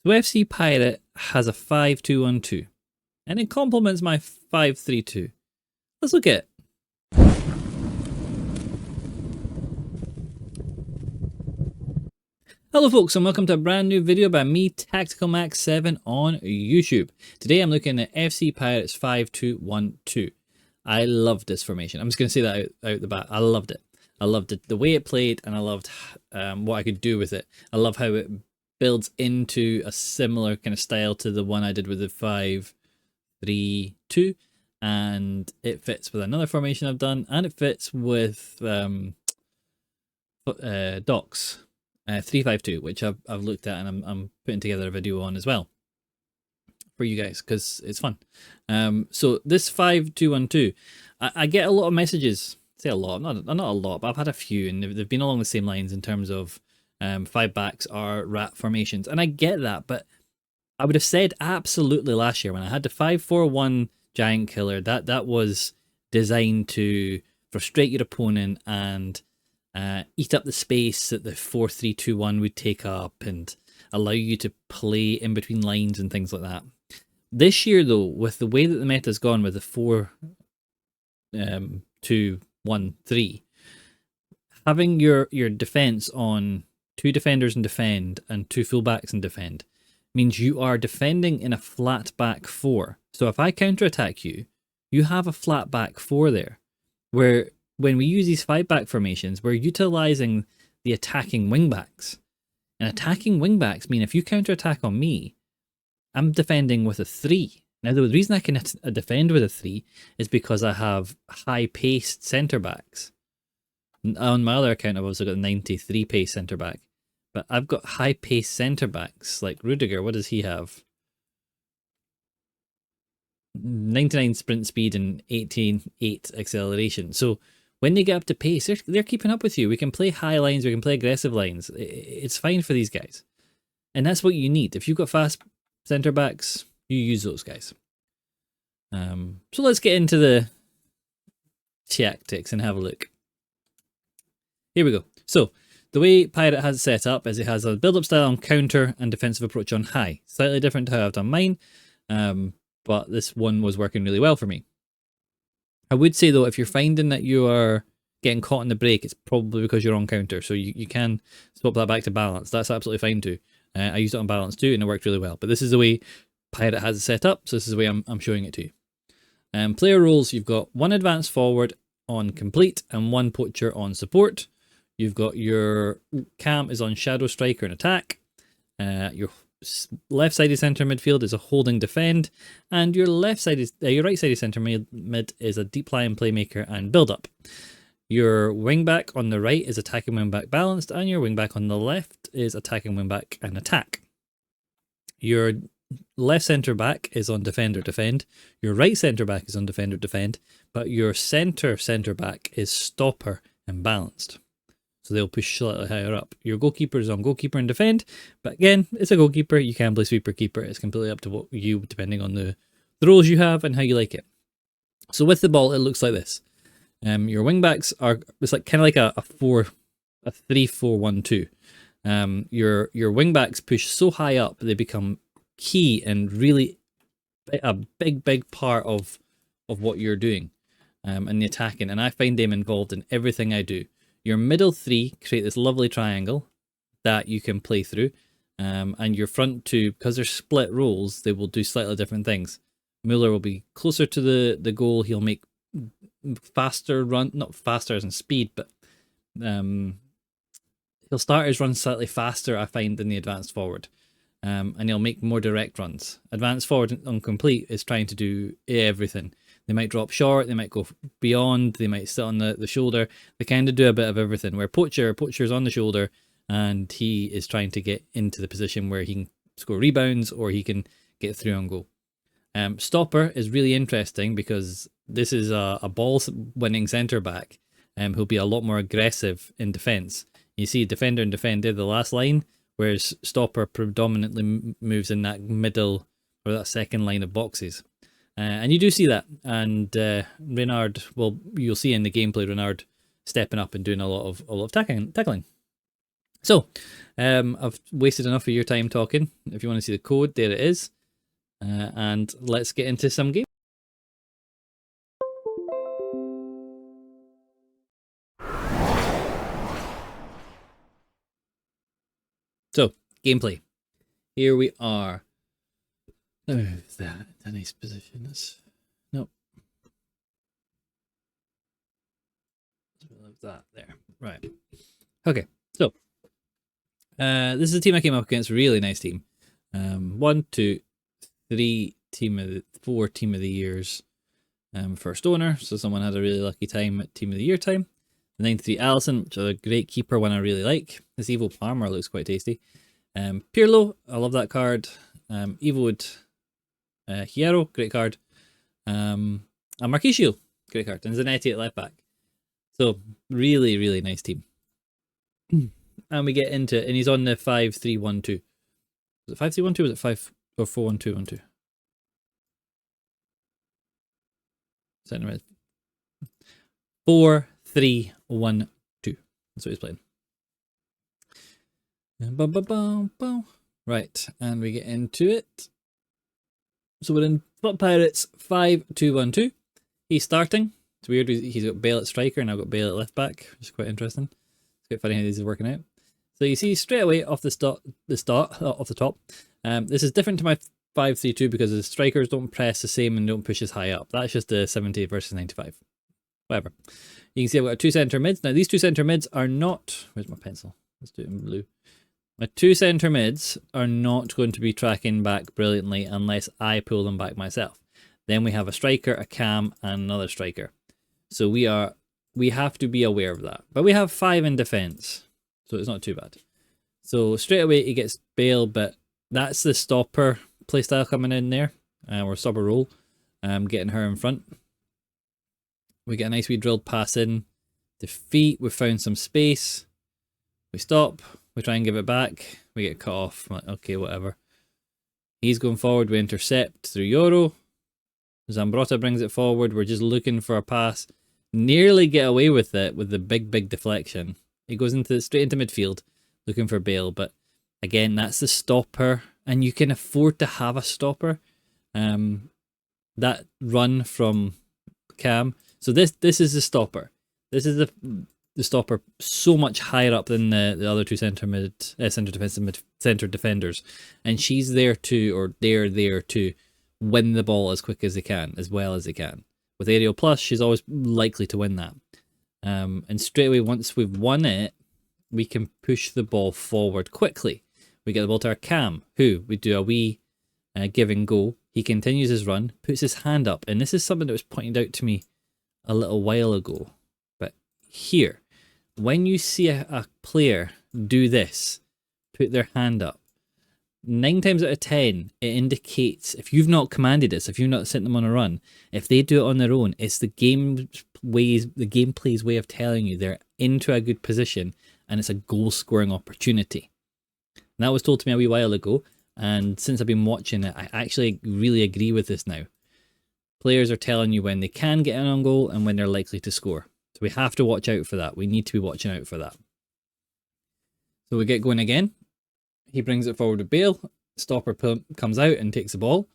So FC Pirate has a 5-2-1-2, and it complements my 5-3-2. Let's look at it. Hello folks, and welcome to a brand new video by me, Tactical Max 7 on YouTube. Today I'm looking at FC Pirates 5-2-1-2. I loved this formation. I'm just going to say that out the bat. I loved it. I loved it, the way it played, and I loved what I could do with it. I love how it builds into a similar kind of style to the one I did with the 5-3-2, and it fits with another formation I've done, and it fits with Doc's 3-5-2, which I've looked at, and I'm putting together a video on as well for you guys because it's fun. So this 5-2-1-2, I get a lot of messages. Say a lot, not a lot, but I've had a few, and they've been along the same lines in terms of 5 backs are rat formations, and I get that, but I would have said absolutely last year when I had the 5-4-1 giant killer that was designed to frustrate your opponent and eat up the space that the 4-3-2-1 would take up and allow you to play in between lines and things like that. This year, though, with the way that the meta's gone with the 4-2-1-3, having your defense on 2 defenders and defend and 2 fullbacks and defend means you are defending in a flat back 4. So if I counterattack you, you have a flat back 4 there, where when we use these 5-back formations, we're utilizing the attacking wingbacks. And attacking wingbacks mean if you counterattack on me, I'm defending with a 3. Now, the reason I can defend with a 3 is because I have high-paced centre-backs. On my other account, I've also got a 93 pace centre-back. But I've got high-paced centre-backs, like Rudiger. What does he have? 99 sprint speed and 18.8 acceleration. So when they get up to pace, they're keeping up with you. We can play high lines, we can play aggressive lines. It's fine for these guys. And that's what you need. If you've got fast centre-backs, you use those guys. So let's get into the tactics and have a look. Here we go. So the way Pirate has it set up is it has a build-up style on counter and defensive approach on high. Slightly different to how I've done mine, but this one was working really well for me. I would say, though, if you're finding that you are getting caught in the break, it's probably because you're on counter. So you can swap that back to balance. That's absolutely fine too. I used it on balance too, and it worked really well. But this is the way Pirate has it set up, so this is the way I'm showing it to you. Player roles, you've got 1 advanced forward on complete and 1 poacher on support. You've got your cam is on shadow striker and attack. Your left-sided centre midfield is a holding defend, and your right-sided centre mid is a deep lying playmaker and build-up. Your wing-back on the right is attacking wing-back balanced, and your wing-back on the left is attacking wing-back and attack. Your left centre-back is on defender defend. Your right centre-back is on defender defend, but your centre-back is stopper and balanced. So they'll push slightly higher up. Your goalkeeper is on goalkeeper and defend, but again, it's a goalkeeper. You can play sweeper keeper. It's completely up to what you, depending on the roles you have and how you like it. So with the ball, it looks like this. Your wingbacks are, it's like kind of like a 3-4-1-2. Your wingbacks push so high up they become key and really a big part of what you're doing and the attacking. And I find them involved in everything I do. Your middle 3 create this lovely triangle that you can play through, and your front 2, because they're split roles, they will do slightly different things. Muller will be closer to the goal. He'll make faster run, not faster as in speed, but he'll start his run slightly faster, I find, than the advanced forward, and he'll make more direct runs. Advanced forward on complete is trying to do everything. They might drop short, they might go beyond, they might sit on the shoulder. They kind of do a bit of everything. Where Poacher's on the shoulder, and he is trying to get into the position where he can score rebounds or he can get through on goal. Stopper is really interesting because this is a ball-winning centre-back who'll be a lot more aggressive in defence. You see defender and defend, they're the last line, whereas Stopper predominantly moves in that middle or that second line of boxes. And you do see that, and Renard, well, you'll see in the gameplay Renard stepping up and doing a lot of tackling. So, I've wasted enough of your time talking. If you want to see the code, there it is. And let's get into some games. So, gameplay. Here we are. Let me move that. A nice position. Nope. Move that there. Right. Okay. So, this is a team I came up against. Really nice team. 1, 2, 3 4 team of the years. First owner. So someone had a really lucky time at team of the year time. The 93 Allison, which is a great keeper, one I really like. This Evil Palmer looks quite tasty. Pirlo, I love that card. Evowood Hierro, great card. And Marquisio, great card. And Zanetti at left back. So really, really nice team. And we get into it, and he's on the 5-3-1-2. Was it 5-3-1-2 or was it 5 or 4-1-2-1-2? Centre mid. 4-3-1-2. That's what he's playing. Right, and we get into it. So we're in Foot Pirates 5-2-1-2. He's starting. It's weird. He's got Bale at striker, and I've got Bale at left back, which is quite interesting. It's quite funny how these are working out. So you see straight away off the top. This is different to my 5-3-2 because the strikers don't press the same and don't push as high up. That's just the 70 versus 95. Whatever. You can see I've got 2 centre mids. Now these 2 centre mids are not... Where's my pencil? Let's do it in blue. My 2 centre mids are not going to be tracking back brilliantly unless I pull them back myself. Then we have a striker, a cam, and another striker. So we have to be aware of that. But we have 5 in defence, so it's not too bad. So straight away he gets Bale, but that's the stopper playstyle coming in there, or stopper roll, getting her in front. We get a nice wee drilled pass in. Defeat, we've found some space. We stop, we try and give it back. We get cut off. I'm like, okay, whatever. He's going forward, we intercept through Yoro. Zambrotta brings it forward. We're just looking for a pass. Nearly get away with it with the big deflection. He goes straight into midfield looking for Bale, but again, that's the stopper, and you can afford to have a stopper. That run from Cam. So this is the stopper. This is the stopper so much higher up than the other 2 centre defenders, and she's there to, or they're there to win the ball as quick as they can, as well as they can. With Aerial Plus, she's always likely to win that. And straight away, once we've won it, we can push the ball forward quickly. We get the ball to our Cam, who we do a wee give and go. He continues his run, puts his hand up, and this is something that was pointed out to me a little while ago. But here, when you see a player do this, put their hand up, 9 times out of 10, it indicates, if you've not commanded this, if you've not sent them on a run, if they do it on their own, it's the gameplay's way of telling you they're into a good position and it's a goal scoring opportunity. And that was told to me a wee while ago, and since I've been watching it, I actually really agree with this now. Players are telling you when they can get an on goal and when they're likely to score. So we have to watch out for that. We need to be watching out for that. So we get going again. He brings it forward to Bale. Stopper comes out and takes the ball.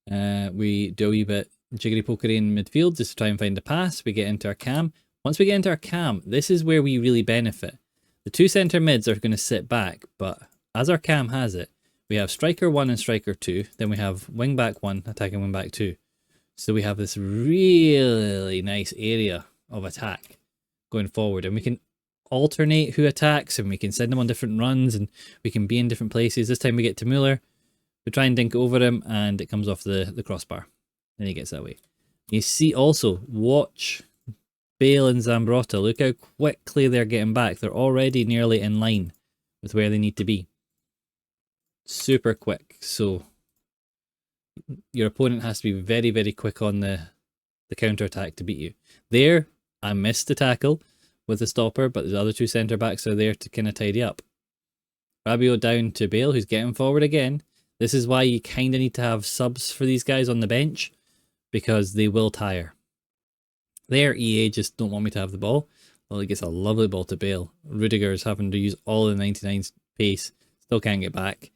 We do a wee bit jiggery pokery in midfield just to try and find a pass. We get into our cam. Once we get into our cam, this is where we really benefit. The 2 centre mids are going to sit back, but as our cam has it, we have striker 1 and striker 2. Then we have wing back 1 attacking wing back 2. So we have this really nice area of attack going forward, and we can alternate who attacks, and we can send them on different runs, and we can be in different places. This time we get to Muller, we try and dink over him, and it comes off the crossbar, and he gets that way. You see also, watch Bale and Zambrotta, look how quickly they're getting back. They're already nearly in line with where they need to be. Super quick. So your opponent has to be very quick on the counter attack to beat you. There, I missed the tackle with the stopper, but the other 2 centre backs are there to kind of tidy up. Rabiot down to Bale, who's getting forward again. This is why you kind of need to have subs for these guys on the bench, because they will tire. There, EA just don't want me to have the ball. Well, he gets a lovely ball to Bale. Rudiger is having to use all the 99's pace. Still can't get back.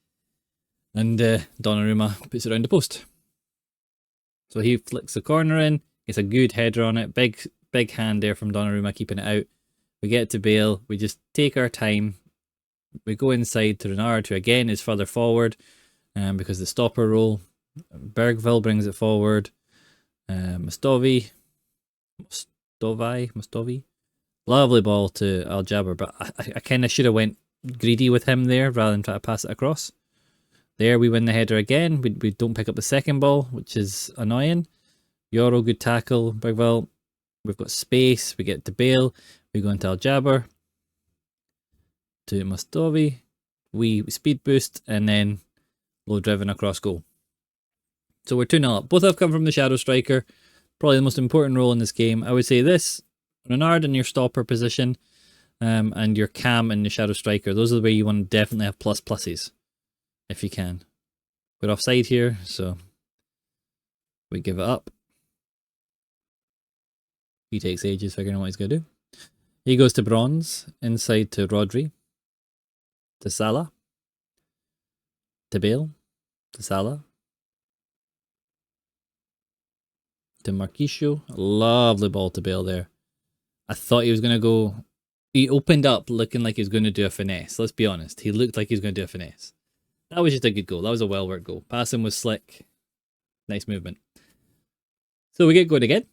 And Donnarumma puts it around the post. So he flicks the corner in. Gets a good header on it. Big hand there from Donnarumma keeping it out. We get to Bale. We just take our time. We go inside to Renard, who again is further forward because the stopper role. Bergville brings it forward. Mustovi. Lovely ball to Al Jabber, but I kind of should have went greedy with him there rather than try to pass it across. There we win the header again. We don't pick up the second ball, which is annoying. Yoro, good tackle. Bergville. We've got space. We get to Bale. We go into Al Jabber. To Mustovi. We speed boost and then low driven across goal. So we're 2-0 up. Both have come from the shadow striker. Probably the most important role in this game. I would say this, Renard in your stopper position and your Cam in the shadow striker. Those are the way you want to definitely have pluses if you can. We're offside here, so we give it up. He takes ages figuring out what he's going to do. He goes to Bronze, inside to Rodri, to Salah, to Bale, to Salah, to Marquisio. Lovely ball to Bale there. I thought he was going to go... He opened up looking like he was going to do a finesse. Let's be honest. He looked like he was going to do a finesse. That was just a good goal. That was a well-worked goal. Passing was slick. Nice movement. So we get going again.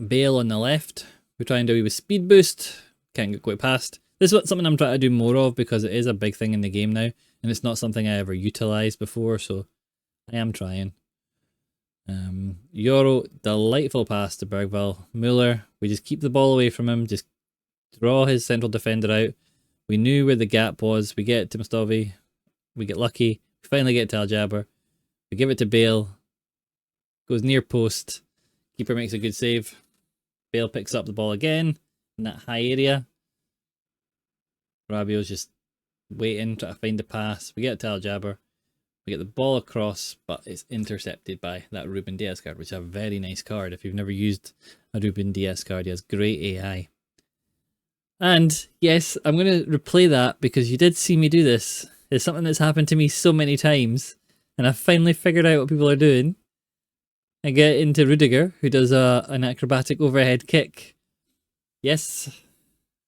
Bale on the left. We try and do a wee with speed boost. Can't get quite past. This is something I'm trying to do more of because it is a big thing in the game now. And it's not something I ever utilised before. So I am trying. Yoro, delightful pass to Bergville. Muller, we just keep the ball away from him, just draw his central defender out. We knew where the gap was. We get to Mustovi, we get lucky. We finally get to Al Jabber. We give it to Bale. Goes near post. Keeper makes a good save. Bale picks up the ball again in that high area. Rabiot's just waiting, trying to find the pass. We get to Al Jabber. We get the ball across, but it's intercepted by that Ruben Diaz card, which is a very nice card. If you've never used a Ruben Diaz card, he has great AI. And yes, I'm going to replay that because you did see me do this. It's something that's happened to me so many times, and I've finally figured out what people are doing. I get into Rudiger, who does an acrobatic overhead kick. Yes,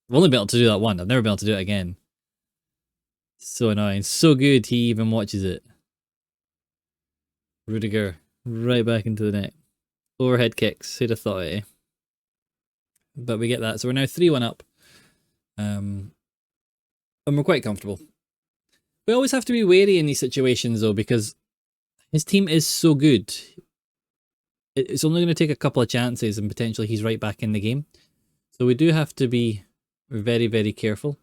I've only been able to do that one. I've never been able to do it again. So annoying. So good, he even watches it. Rudiger, right back into the net. Overhead kicks, who'd have thought it, eh? But we get that, so we're now 3-1 up. And we're quite comfortable. We always have to be wary in these situations though, because his team is so good. It's only going to take a couple of chances and potentially he's right back in the game. So we do have to be very, very careful.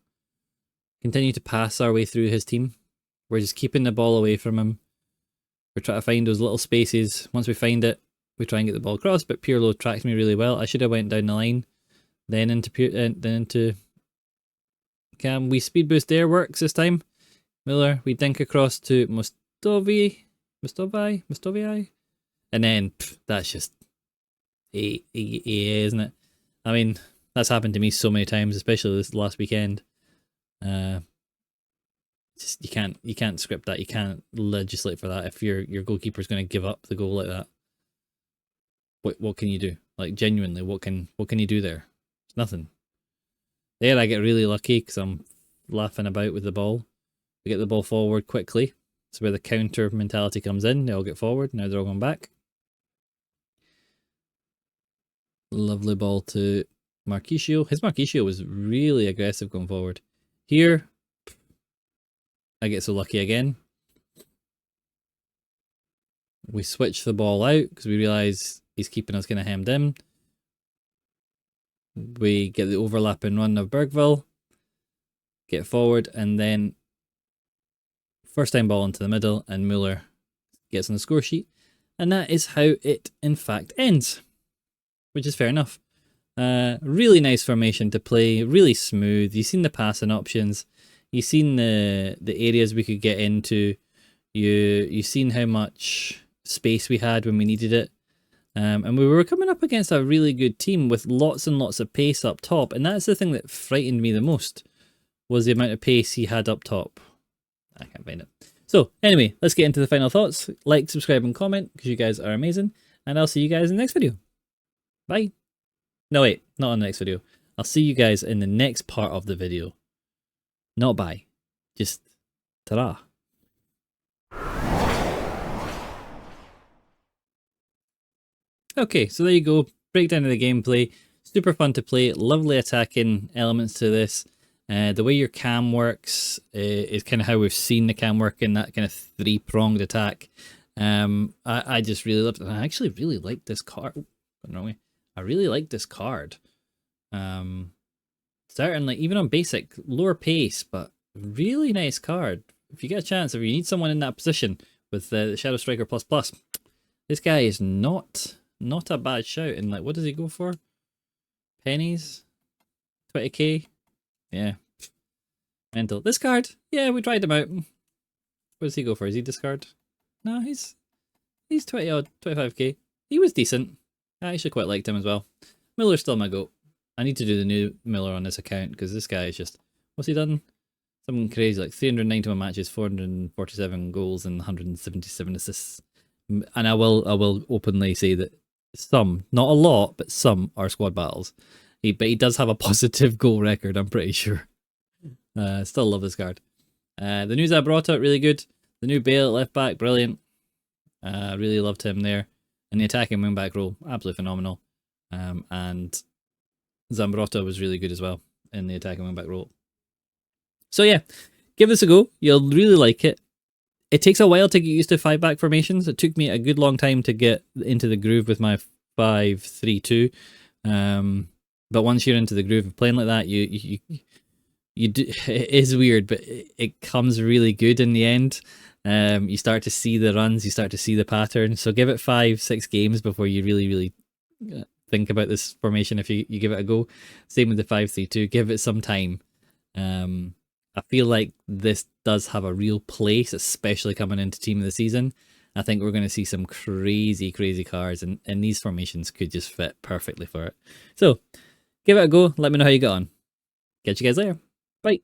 Continue to pass our way through his team. We're just keeping the ball away from him. We're trying to find those little spaces. Once we find it, we try and get the ball across, but Pirlo tracks me really well. I should have went down the line, then into Cam. We speed boost there, works this time. Miller, we dink across to Mustovi, and then that's just EA, isn't it? I mean, that's happened to me so many times, especially this last weekend. Just you can't script that. You can't legislate for that. If your goalkeeper's going to give up the goal like that, what can you do? Like genuinely, what can you do there? There's nothing. There I get really lucky because I'm laughing about with the ball. We get the ball forward quickly. That's where the counter mentality comes in. They all get forward. Now they're all going back. Lovely ball to Marquisio. His Marquisio was really aggressive going forward. Here, I get so lucky again. We switch the ball out because we realise he's keeping us kind of hemmed in. We get the overlapping run of Bergville. Get forward and then first time ball into the middle and Muller gets on the score sheet. And that is how it in fact ends. Which is fair enough. Really nice formation to play. Really smooth. You've seen the passing options. You've seen the areas we could get into. You've seen how much space we had when we needed it. And we were coming up against a really good team with lots and lots of pace up top. And that's the thing that frightened me the most, was the amount of pace he had up top. I can't find it. So anyway, let's get into the final thoughts. Like, subscribe, and comment, because you guys are amazing. And I'll see you guys in the next video. Bye. No, wait, not on the next video. I'll see you guys in the next part of the video. Not bye. Just ta-ra. Okay, so there you go. Breakdown of the gameplay. Super fun to play. Lovely attacking elements to this. The way your cam works is kind of how we've seen the cam work in that kind of three-pronged attack. I just really loved it. I actually really like this card. Oh, wrong way. I really like this card. Certainly, even on basic, lower pace, but really nice card. If you get a chance, if you need someone in that position with the Shadow Striker ++, this guy is not a bad shout. And like, what does he go for? Pennies? 20k? Yeah. Mental. This card? Yeah, we tried him out. What does he go for? Is he discard? No, he's 20 odd, 25k. He was decent. I actually quite liked him as well. Miller's still my goat. I need to do the new Miller on this account, because this guy is just... What's he done? Something crazy, like 391 matches, 447 goals, and 177 assists. And I will openly say that some, not a lot, but some are squad battles. But he does have a positive goal record, I'm pretty sure. Still love this card. The news I brought out, really good. The new Bale at left back, brilliant. Really loved him there. And the attacking wing back role, absolutely phenomenal. And Zambrotta was really good as well in the attacking wing back role. So yeah, give this a go. You'll really like it. It takes a while to get used to 5-back formations. It took me a good long time to get into the groove with my 5-3-2. But once you're into the groove of playing like that, you do, it is weird, but it comes really good in the end. You start to see the runs, you start to see the pattern. So give it 5-6 games before you really think about this formation. If you give it a go, same with the 5-3-2. Give it some time. I feel like this does have a real place, especially coming into Team of the Season. I think we're going to see some crazy cards, and these formations could just fit perfectly for it. So give it a go. Let me know how you get on. Catch you guys later. Bye.